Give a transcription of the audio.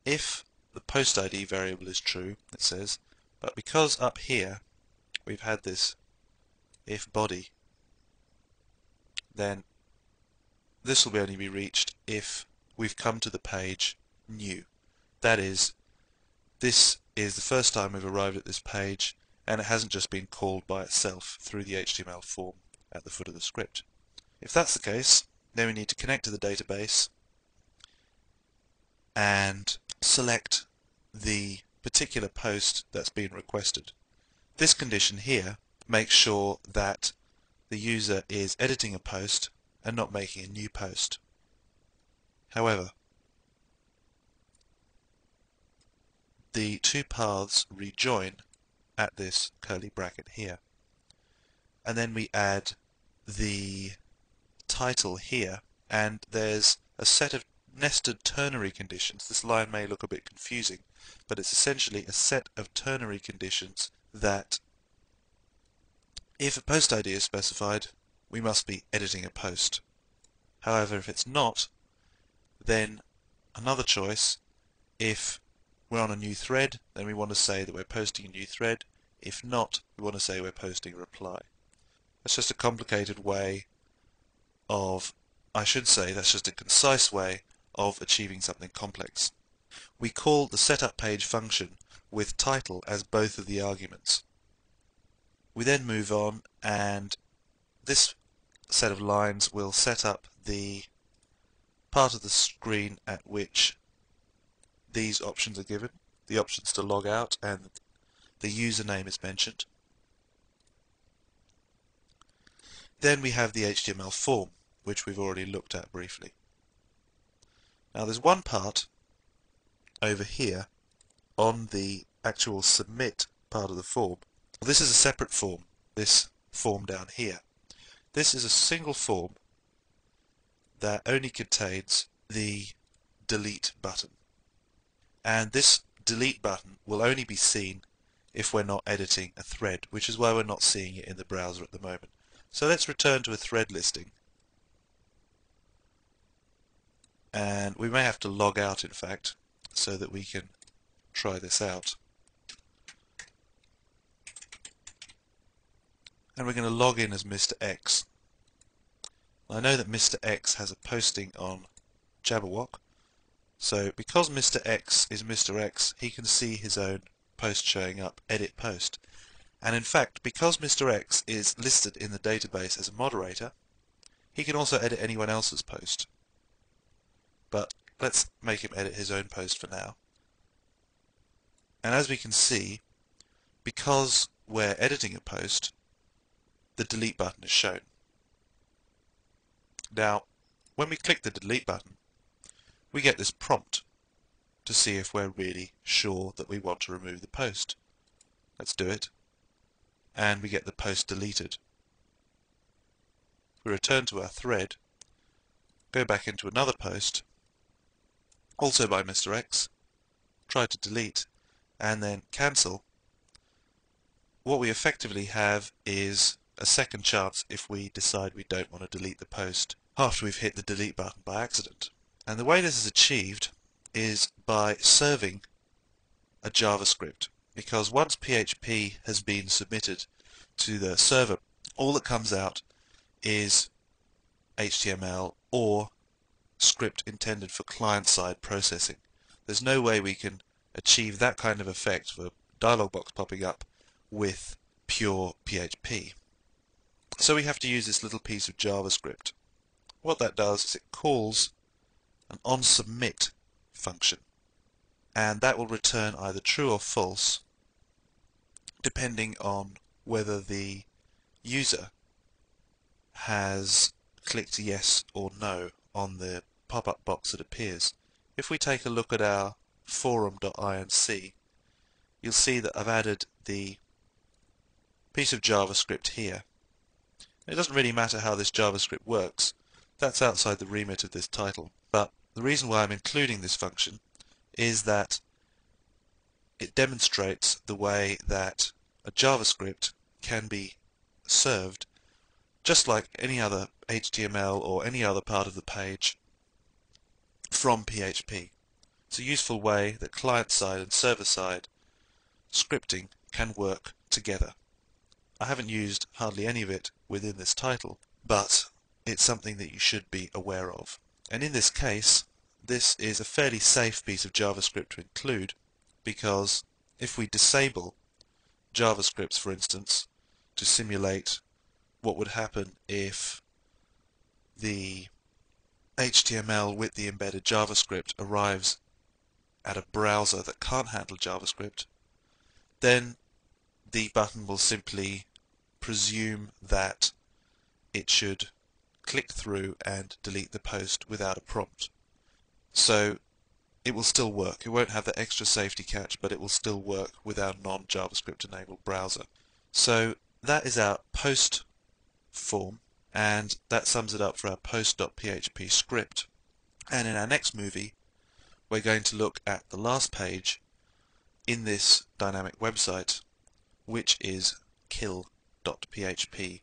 if the post ID variable is true, it says, but because up here we've had this if body, then this will only be reached if we've come to the page new. That is, this is the first time we've arrived at this page and it hasn't just been called by itself through the HTML form at the foot of the script. If that's the case, then we need to connect to the database and select the particular post that's been requested. This condition here makes sure that the user is editing a post and not making a new post. However, the two paths rejoin at this curly bracket here, and then we add the title here, and there's a set of nested ternary conditions. This line may look a bit confusing, but it's essentially a set of ternary conditions that if a post ID is specified, we must be editing a post. However, if it's not, then another choice, if we're on a new thread, then we want to say that we're posting a new thread. If not, we want to say we're posting a reply. That's just a complicated way of, I should say, that's just a concise way of achieving something complex. We call the setup page function with title as both of the arguments. We then move on, and this set of lines will set up the part of the screen at which these options are given, the options to log out and the username is mentioned. Then we have the HTML form, which we've already looked at briefly. Now there's one part over here on the actual submit part of the form. This is a separate form, this form down here. This is a single form that only contains the delete button. And this delete button will only be seen if we're not editing a thread, which is why we're not seeing it in the browser at the moment. So let's return to a thread listing. And we may have to log out, in fact, so that we can try this out. And we're going to log in as Mr. X. I know that Mr. X has a posting on Jabberwock, so because Mr. X is Mr. X, he can see his own post showing up, edit post. And in fact, because Mr. X is listed in the database as a moderator, he can also edit anyone else's post. But let's make him edit his own post for now. And as we can see, because we're editing a post, the delete button is shown. Now, when we click the delete button, we get this prompt to see if we're really sure that we want to remove the post. Let's do it. And we get the post deleted. We return to our thread, go back into another post, also by Mr. X, try to delete, and then cancel. What we effectively have is a second chance if we decide we don't want to delete the post after we've hit the delete button by accident. And the way this is achieved is by serving a JavaScript, because once PHP has been submitted to the server, all that comes out is HTML or script intended for client-side processing. There's no way we can achieve that kind of effect of a dialog box popping up with pure PHP. So we have to use this little piece of JavaScript. What that does is it calls an onSubmit function, and that will return either true or false depending on whether the user has clicked yes or no on the pop-up box that appears. If we take a look at our forum.inc, you'll see that I've added the piece of JavaScript here. It doesn't really matter how this JavaScript works. That's outside the remit of this title. But the reason why I'm including this function is that it demonstrates the way that a JavaScript can be served just like any other HTML or any other part of the page from PHP. It's a useful way that client-side and server-side scripting can work together. I haven't used hardly any of it within this title, but it's something that you should be aware of. And in this case, this is a fairly safe piece of JavaScript to include, because if we disable JavaScripts, for instance, to simulate what would happen if the HTML with the embedded JavaScript arrives at a browser that can't handle JavaScript, then the button will simply presume that it should click through and delete the post without a prompt. So it will still work. It won't have the extra safety catch, but it will still work with our non-JavaScript enabled browser. So that is our post form, and that sums it up for our post.php script. And in our next movie, we're going to look at the last page in this dynamic website, which is kill.php.